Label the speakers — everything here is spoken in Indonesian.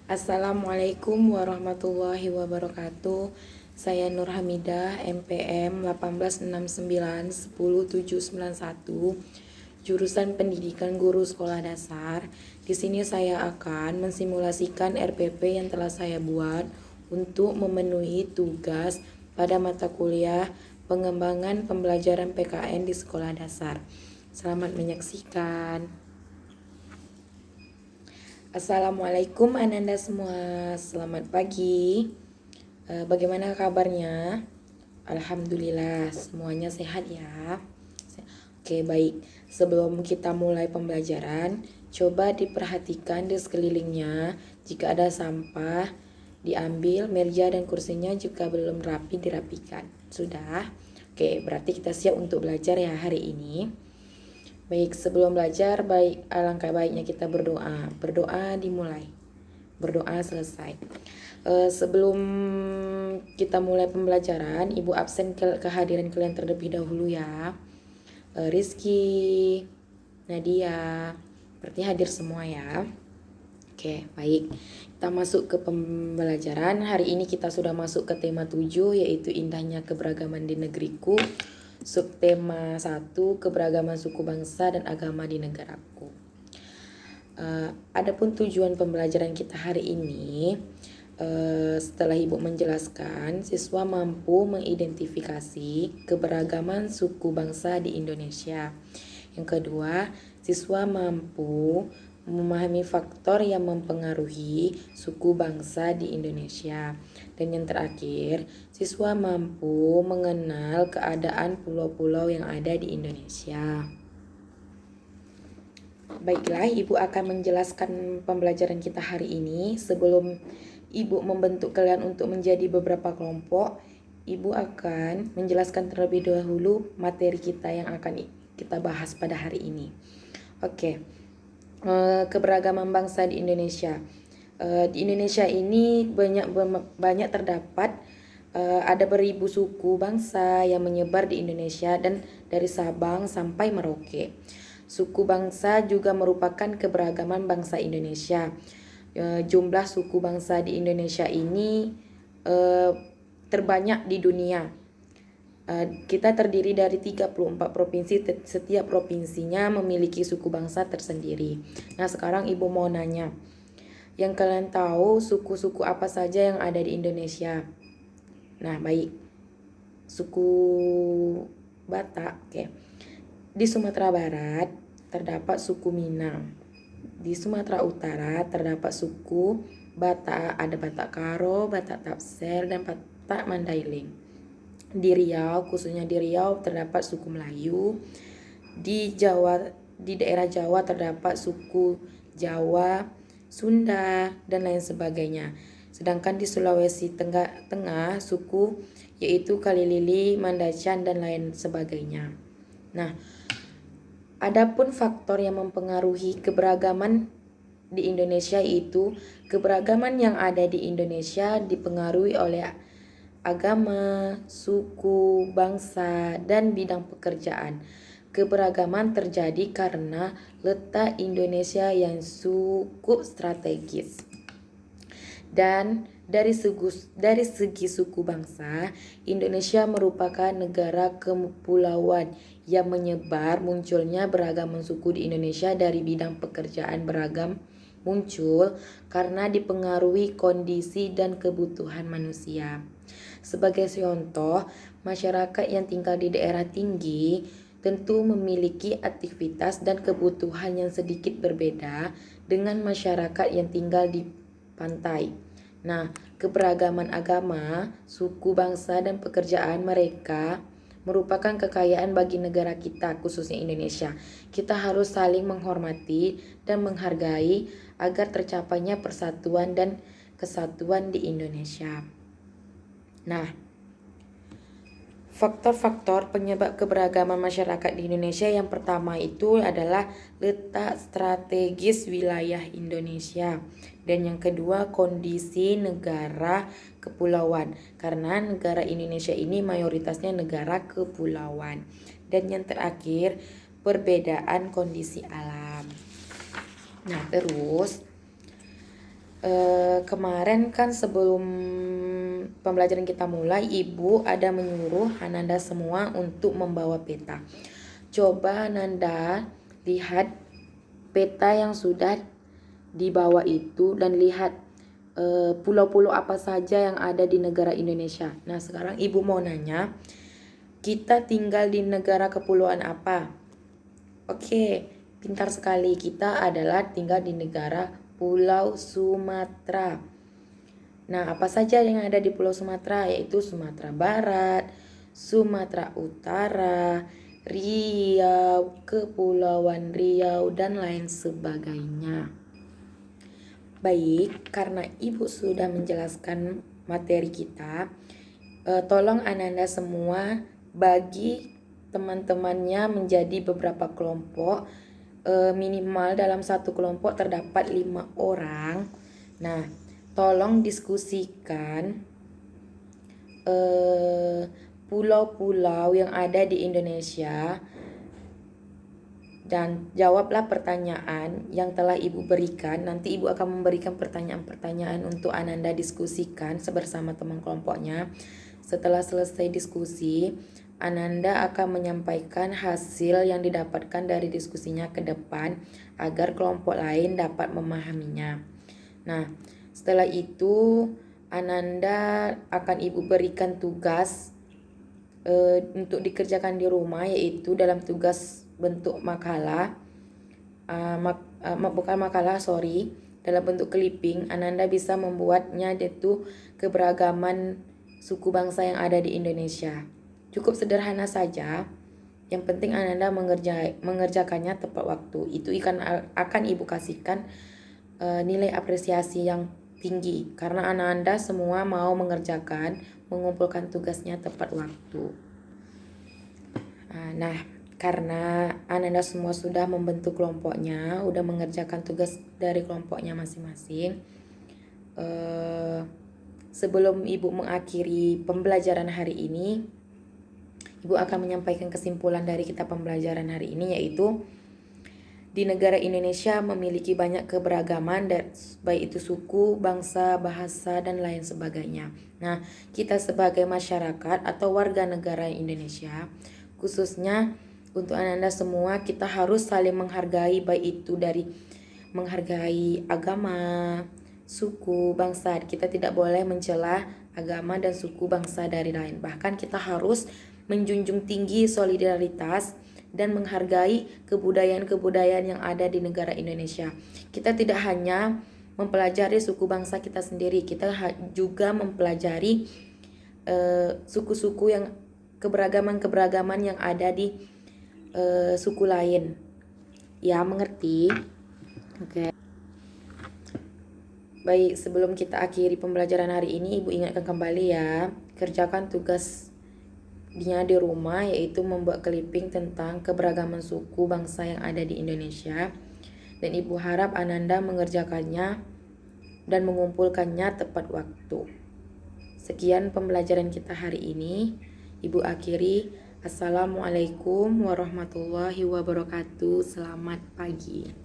Speaker 1: Assalamualaikum warahmatullahi wabarakatuh. Saya Nur Hamidah, MPM 186910791, jurusan Pendidikan Guru Sekolah Dasar. Di sini saya akan mensimulasikan RPP yang telah saya buat untuk memenuhi tugas pada mata kuliah pengembangan pembelajaran PKN di sekolah dasar. Selamat menyaksikan. Assalamualaikum Ananda semua, selamat pagi. Bagaimana kabarnya? Alhamdulillah semuanya sehat ya. Oke, baik. Sebelum kita mulai pembelajaran, coba diperhatikan di sekelilingnya. Jika ada sampah, diambil. Meja dan kursinya juga belum rapi, dirapikan. Sudah? Oke, berarti kita siap untuk belajar ya hari ini. Baik, sebelum belajar, alangkah baiknya kita berdoa. Berdoa dimulai, berdoa selesai. Sebelum kita mulai pembelajaran, Ibu absen kehadiran kalian terlebih dahulu ya. Rizky, Nadia, berarti hadir semua ya. Oke, baik. Kita masuk ke pembelajaran. Hari ini kita sudah masuk ke tema 7, yaitu indahnya keberagaman di negeriku. Subtema 1, keberagaman suku bangsa dan agama di negaraku. Adapun tujuan pembelajaran kita hari ini, setelah Ibu menjelaskan, siswa mampu mengidentifikasi keberagaman suku bangsa di Indonesia. Yang kedua, siswa mampu memahami faktor yang mempengaruhi suku bangsa di Indonesia. Dan yang terakhir, siswa mampu mengenal keadaan pulau-pulau yang ada di Indonesia. Baiklah, Ibu akan menjelaskan pembelajaran kita hari ini. Sebelum Ibu membentuk kalian untuk menjadi beberapa kelompok, Ibu akan menjelaskan terlebih dahulu materi kita yang akan kita bahas pada hari ini. Oke. Keberagaman bangsa di Indonesia. Di Indonesia ini banyak terdapat ada beribu suku bangsa yang menyebar di Indonesia dan dari Sabang sampai Merauke. Suku bangsa juga merupakan keberagaman bangsa Indonesia. Jumlah suku bangsa di Indonesia ini terbanyak di dunia. Kita terdiri dari 34 provinsi, setiap provinsinya memiliki suku bangsa tersendiri. Nah, sekarang Ibu mau nanya, yang kalian tahu suku-suku apa saja yang ada di Indonesia? Nah, baik. Suku Batak, oke. Di Sumatera Barat terdapat suku Minang. Di Sumatera Utara terdapat suku Batak, ada Batak Karo, Batak Tapsel, dan Batak Mandailing. Di Riau, khususnya di Riau terdapat suku Melayu. Di daerah Jawa terdapat suku Jawa, Sunda, dan lain sebagainya. Sedangkan di Sulawesi Tengah suku yaitu Kalilili, Mandacan, dan lain sebagainya. Nah, adapun faktor yang mempengaruhi keberagaman di Indonesia yaitu keberagaman yang ada di Indonesia dipengaruhi oleh agama, suku, bangsa, dan bidang pekerjaan. Keberagaman terjadi karena letak Indonesia yang cukup strategis. Dan dari segi suku bangsa, Indonesia merupakan negara kepulauan yang menyebar. Munculnya beragam suku di Indonesia dari bidang pekerjaan beragam muncul karena dipengaruhi kondisi dan kebutuhan manusia. Sebagai contoh, masyarakat yang tinggal di daerah tinggi tentu memiliki aktivitas dan kebutuhan yang sedikit berbeda dengan masyarakat yang tinggal di pantai. Nah, keberagaman agama, suku, bangsa, dan pekerjaan mereka merupakan kekayaan bagi negara kita, khususnya Indonesia. Kita harus saling menghormati dan menghargai agar tercapainya persatuan dan kesatuan di Indonesia. Nah, faktor-faktor penyebab keberagaman masyarakat di Indonesia yang pertama itu adalah letak strategis wilayah Indonesia. Dan yang kedua, kondisi negara kepulauan. Karena negara Indonesia ini mayoritasnya negara kepulauan. Dan yang terakhir, perbedaan kondisi alam. Nah, terus Kemarin kan sebelum pembelajaran kita mulai, Ibu ada menyuruh Ananda semua untuk membawa peta. Coba Ananda lihat peta yang sudah dibawa itu dan lihat pulau-pulau apa saja yang ada di negara Indonesia. Nah, sekarang Ibu mau nanya, kita tinggal di negara kepulauan apa? Oke, pintar sekali. Kita adalah tinggal di negara Pulau Sumatera. Nah, apa saja yang ada di Pulau Sumatera? Yaitu Sumatera Barat, Sumatera Utara, Riau, Kepulauan Riau, dan lain sebagainya. Baik, karena Ibu sudah menjelaskan materi kita, tolong Ananda semua bagi teman-temannya menjadi beberapa kelompok. Minimal dalam satu kelompok terdapat 5 orang. Nah, tolong diskusikan pulau-pulau yang ada di Indonesia dan jawablah pertanyaan yang telah Ibu berikan. Nanti Ibu akan memberikan pertanyaan-pertanyaan untuk Ananda diskusikan bersama teman kelompoknya. Setelah selesai diskusi, Ananda akan menyampaikan hasil yang didapatkan dari diskusinya ke depan agar kelompok lain dapat memahaminya. Nah, setelah itu Ananda akan Ibu berikan tugas untuk dikerjakan di rumah, yaitu dalam tugas bentuk makalah, dalam bentuk clipping. Ananda bisa membuatnya, yaitu keberagaman suku bangsa yang ada di Indonesia. Cukup sederhana saja. Yang penting Ananda mengerjakannya tepat waktu. Itu akan Ibu kasihkan nilai apresiasi yang tinggi karena Ananda semua mau mengumpulkan tugasnya tepat waktu. Nah, karena Ananda semua sudah membentuk kelompoknya, udah mengerjakan tugas dari kelompoknya masing-masing. Sebelum Ibu mengakhiri pembelajaran hari ini, Ibu akan menyampaikan kesimpulan dari kita pembelajaran hari ini, yaitu di negara Indonesia memiliki banyak keberagaman, baik itu suku, bangsa, bahasa, dan lain sebagainya. Nah, kita sebagai masyarakat atau warga negara Indonesia, khususnya untuk Ananda semua, kita harus saling menghargai, baik itu dari menghargai agama, suku, bangsa. Kita tidak boleh mencela agama dan suku bangsa dari lain. Bahkan kita harus menjunjung tinggi solidaritas dan menghargai kebudayaan-kebudayaan yang ada di negara Indonesia. Kita tidak hanya mempelajari suku bangsa kita sendiri, kita juga mempelajari suku-suku yang keberagaman yang ada di suku lain. Ya, mengerti? Oke. Baik, sebelum kita akhiri pembelajaran hari ini, Ibu ingatkan kembali ya, kerjakan tugasnya di rumah, yaitu membuat clipping tentang keberagaman suku bangsa yang ada di Indonesia. Dan Ibu harap Ananda mengerjakannya dan mengumpulkannya tepat waktu. Sekian pembelajaran kita hari ini. Ibu akhiri. Assalamualaikum warahmatullahi wabarakatuh. Selamat pagi.